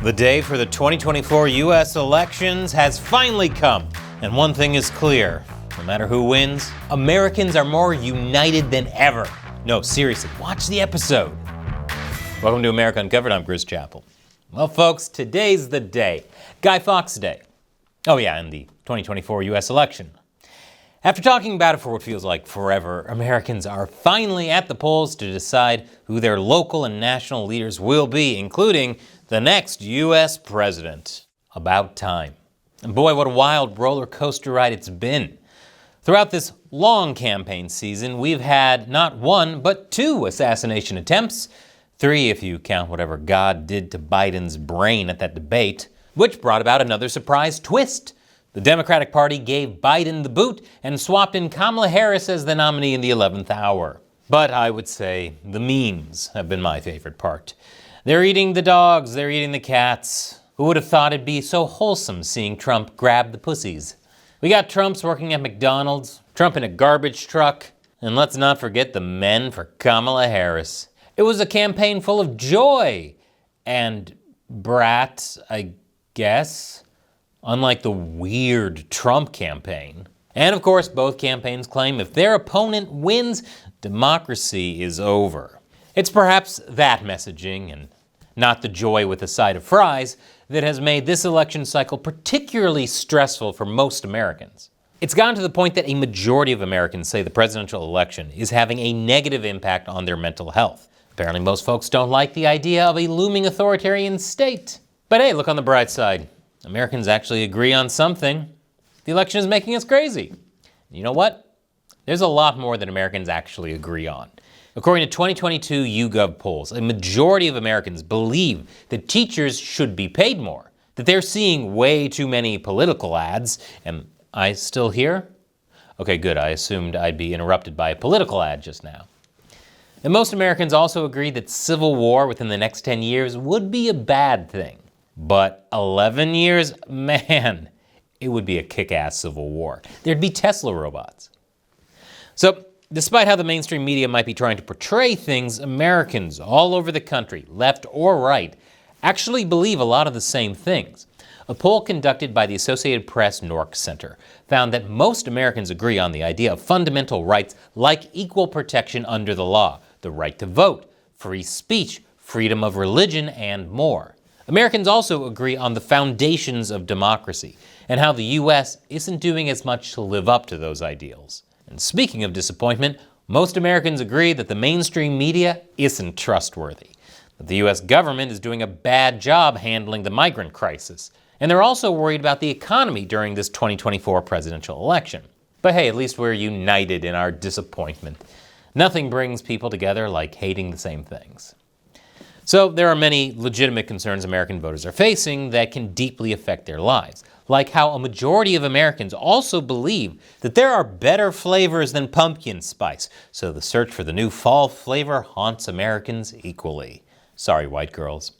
The day for the 2024 U.S. elections has finally come, and one thing is clear. No matter who wins, Americans are more united than ever. No, seriously, watch the episode. Welcome to America Uncovered. I'm Chris Chappell. Well, folks, today's the day. Guy Fawkes Day. Oh yeah, and the 2024 U.S. election. After talking about it for what feels like forever, Americans are finally at the polls to decide who their local and national leaders will be, including the next U.S. president. About time. And boy, what a wild roller coaster ride it's been. Throughout this long campaign season, we've had not one, but two assassination attempts. 3 if you count whatever God did to Biden's brain at that debate, which brought about another surprise twist. The Democratic Party gave Biden the boot and swapped in Kamala Harris as the nominee in the 11th hour. But I would say the memes have been my favorite part. They're eating the dogs, they're eating the cats. Who would have thought it'd be so wholesome seeing Trump grab the pussies? We got Trumps working at McDonald's, Trump in a garbage truck, and let's not forget the men for Kamala Harris. It was a campaign full of joy and brat, I guess. Unlike the weird Trump campaign. And of course, both campaigns claim if their opponent wins, democracy is over. It's perhaps that messaging, and not the joy with a side of fries, that has made this election cycle particularly stressful for most Americans. It's gotten to the point that a majority of Americans say the presidential election is having a negative impact on their mental health. Apparently most folks don't like the idea of a looming authoritarian state. But hey, look on the bright side. Americans actually agree on something. The election is making us crazy. You know what? There's a lot more that Americans actually agree on. According to 2022 YouGov polls, a majority of Americans believe that teachers should be paid more, that they're seeing way too many political ads. Am I still here? Okay, good. I assumed I'd be interrupted by a political ad just now. And most Americans also agree that civil war within the next 10 years would be a bad thing. But 11 years, man, it would be a kick-ass civil war. There'd be Tesla robots. So, despite how the mainstream media might be trying to portray things, Americans all over the country, left or right, actually believe a lot of the same things. A poll conducted by the Associated Press Nork Center found that most Americans agree on the idea of fundamental rights like equal protection under the law, the right to vote, free speech, freedom of religion, and more. Americans also agree on the foundations of democracy and how the U.S. isn't doing as much to live up to those ideals. And speaking of disappointment, most Americans agree that the mainstream media isn't trustworthy, that the U.S. government is doing a bad job handling the migrant crisis, and they're also worried about the economy during this 2024 presidential election. But hey, at least we're united in our disappointment. Nothing brings people together like hating the same things. So there are many legitimate concerns American voters are facing that can deeply affect their lives, like how a majority of Americans also believe that there are better flavors than pumpkin spice, so the search for the new fall flavor haunts Americans equally. Sorry, white girls.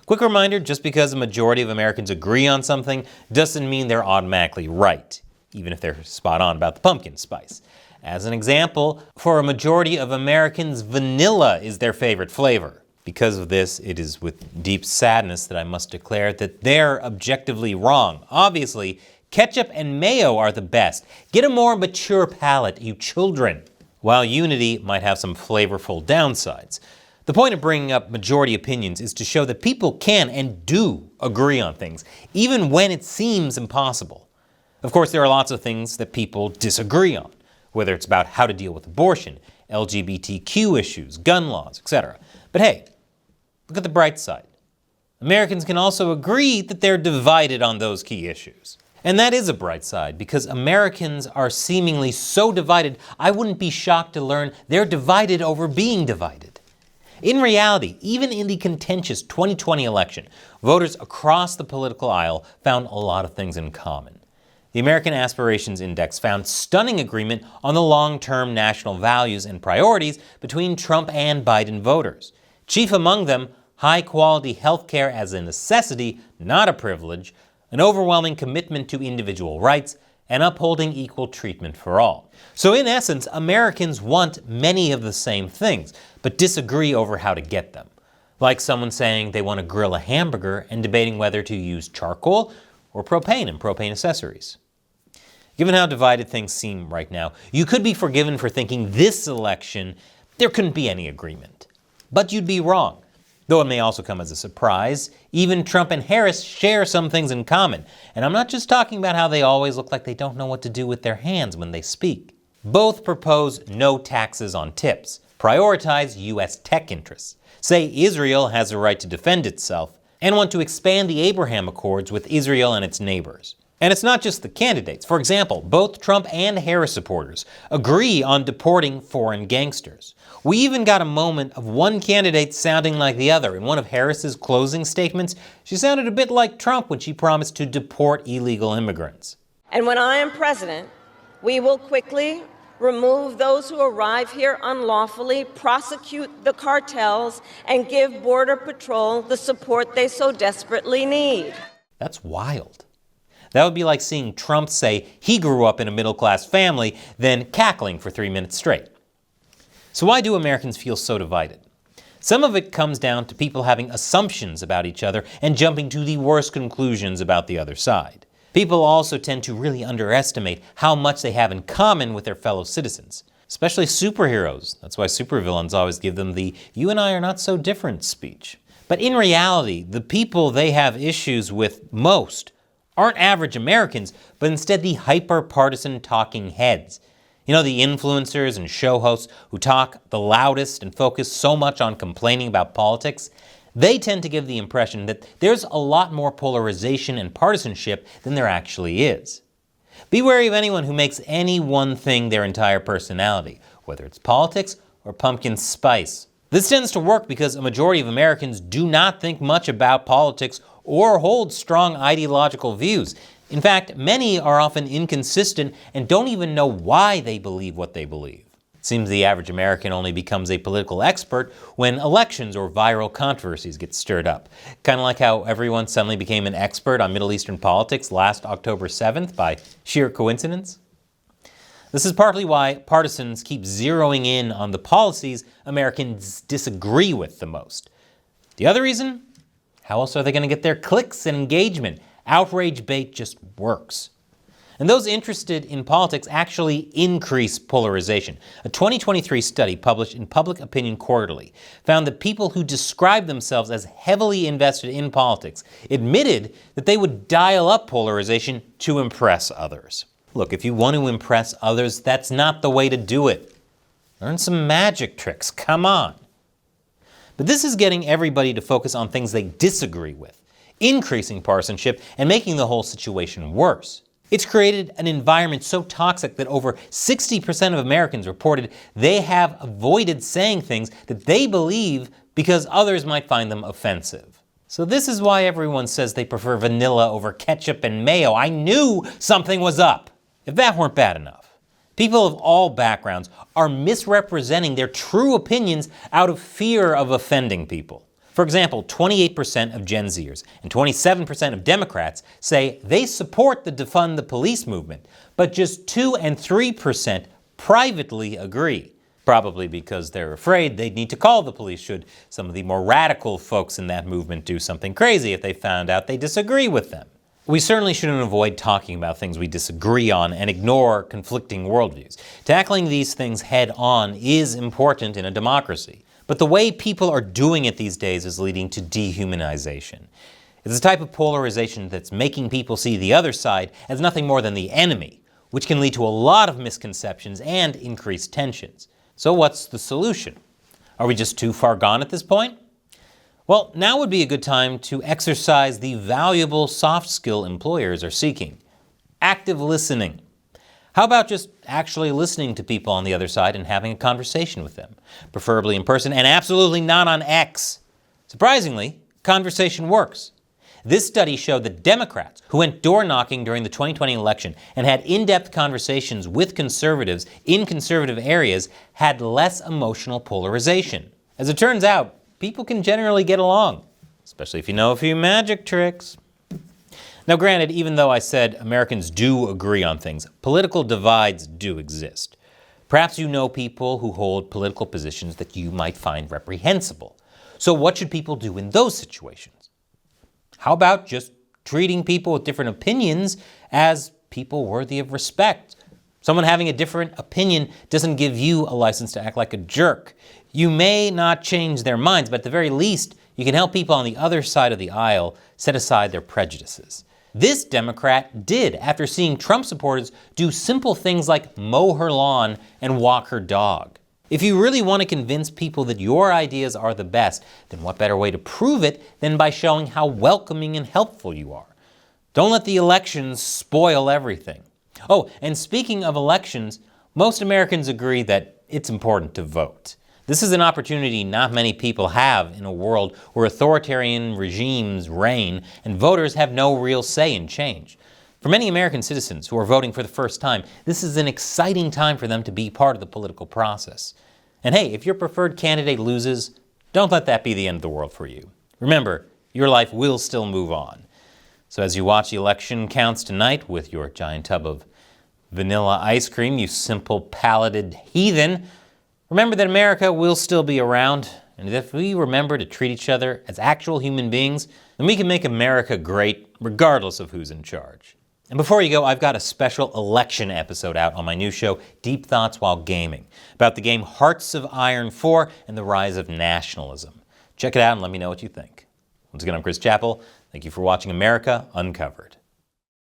Quick reminder, just because a majority of Americans agree on something doesn't mean they're automatically right, even if they're spot on about the pumpkin spice. As an example, for a majority of Americans, vanilla is their favorite flavor. Because of this, it is with deep sadness that I must declare that they're objectively wrong. Obviously, ketchup and mayo are the best. Get a more mature palate, you children. While unity might have some flavorful downsides, the point of bringing up majority opinions is to show that people can and do agree on things, even when it seems impossible. Of course, there are lots of things that people disagree on, whether it's about how to deal with abortion, LGBTQ issues, gun laws, etc. But hey, look at the bright side. Americans can also agree that they're divided on those key issues. And that is a bright side, because Americans are seemingly so divided, I wouldn't be shocked to learn they're divided over being divided. In reality, even in the contentious 2020 election, voters across the political aisle found a lot of things in common. The American Aspirations Index found stunning agreement on the long-term national values and priorities between Trump and Biden voters. Chief among them, high-quality health care as a necessity, not a privilege, an overwhelming commitment to individual rights, and upholding equal treatment for all. So in essence, Americans want many of the same things, but disagree over how to get them. Like someone saying they want to grill a hamburger and debating whether to use charcoal or propane and propane accessories. Given how divided things seem right now, you could be forgiven for thinking this election there couldn't be any agreement. But you'd be wrong. Though it may also come as a surprise, even Trump and Harris share some things in common. And I'm not just talking about how they always look like they don't know what to do with their hands when they speak. Both propose no taxes on tips, prioritize U.S. tech interests, say Israel has a right to defend itself, and want to expand the Abraham Accords with Israel and its neighbors. And it's not just the candidates. For example, both Trump and Harris supporters agree on deporting foreign gangsters. We even got a moment of one candidate sounding like the other. In one of Harris's closing statements, she sounded a bit like Trump when she promised to deport illegal immigrants. And when I am president, we will quickly remove those who arrive here unlawfully, prosecute the cartels, and give Border Patrol the support they so desperately need. That's wild. That would be like seeing Trump say he grew up in a middle-class family, then cackling for 3 minutes straight. So why do Americans feel so divided? Some of it comes down to people having assumptions about each other and jumping to the worst conclusions about the other side. People also tend to really underestimate how much they have in common with their fellow citizens, especially superheroes. That's why supervillains always give them the "you and I are not so different" speech. But in reality, the people they have issues with most aren't average Americans, but instead the hyper-partisan talking heads. You know, the influencers and show hosts who talk the loudest and focus so much on complaining about politics, they tend to give the impression that there's a lot more polarization and partisanship than there actually is. Be wary of anyone who makes any one thing their entire personality, whether it's politics or pumpkin spice. This tends to work because a majority of Americans do not think much about politics or hold strong ideological views. In fact, many are often inconsistent and don't even know why they believe what they believe. It seems the average American only becomes a political expert when elections or viral controversies get stirred up. Kind of like how everyone suddenly became an expert on Middle Eastern politics last October 7th by sheer coincidence. This is partly why partisans keep zeroing in on the policies Americans disagree with the most. The other reason? How else are they going to get their clicks and engagement? Outrage bait just works. And those interested in politics actually increase polarization. A 2023 study published in Public Opinion Quarterly found that people who describe themselves as heavily invested in politics admitted that they would dial up polarization to impress others. Look, if you want to impress others, that's not the way to do it. Learn some magic tricks, come on. But this is getting everybody to focus on things they disagree with, increasing partisanship and making the whole situation worse. It's created an environment so toxic that over 60% of Americans reported they have avoided saying things that they believe because others might find them offensive. So this is why everyone says they prefer vanilla over ketchup and mayo. I knew something was up, if that weren't bad enough. People of all backgrounds are misrepresenting their true opinions out of fear of offending people. For example, 28% of Gen Zers and 27% of Democrats say they support the defund the police movement, but just 2 and 3% privately agree. Probably because they're afraid they'd need to call the police should some of the more radical folks in that movement do something crazy if they found out they disagree with them. We certainly shouldn't avoid talking about things we disagree on and ignore conflicting worldviews. Tackling these things head on is important in a democracy. But the way people are doing it these days is leading to dehumanization. It's a type of polarization that's making people see the other side as nothing more than the enemy, which can lead to a lot of misconceptions and increased tensions. So what's the solution? Are we just too far gone at this point? Well, now would be a good time to exercise the valuable soft skill employers are seeking. Active listening. How about just actually listening to people on the other side and having a conversation with them, preferably in person and absolutely not on X? Surprisingly, conversation works. This study showed that Democrats who went door knocking during the 2020 election and had in-depth conversations with conservatives in conservative areas had less emotional polarization. As it turns out, people can generally get along, especially if you know a few magic tricks. Now granted, even though I said Americans do agree on things, political divides do exist. Perhaps you know people who hold political positions that you might find reprehensible. So what should people do in those situations? How about just treating people with different opinions as people worthy of respect? Someone having a different opinion doesn't give you a license to act like a jerk. You may not change their minds, but at the very least, you can help people on the other side of the aisle set aside their prejudices. This Democrat did after seeing Trump supporters do simple things like mow her lawn and walk her dog. If you really want to convince people that your ideas are the best, then what better way to prove it than by showing how welcoming and helpful you are? Don't let the elections spoil everything. Oh, and speaking of elections, most Americans agree that it's important to vote. This is an opportunity not many people have in a world where authoritarian regimes reign and voters have no real say in change. For many American citizens who are voting for the first time, this is an exciting time for them to be part of the political process. And hey, if your preferred candidate loses, don't let that be the end of the world for you. Remember, your life will still move on. So as you watch the election counts tonight with your giant tub of vanilla ice cream, you simple palated heathen, remember that America will still be around, and if we remember to treat each other as actual human beings, then we can make America great regardless of who's in charge. And before you go, I've got a special election episode out on my new show, Deep Thoughts While Gaming, about the game Hearts of Iron 4 and the rise of nationalism. Check it out and let me know what you think. Once again, I'm Chris Chappell. Thank you for watching America Uncovered.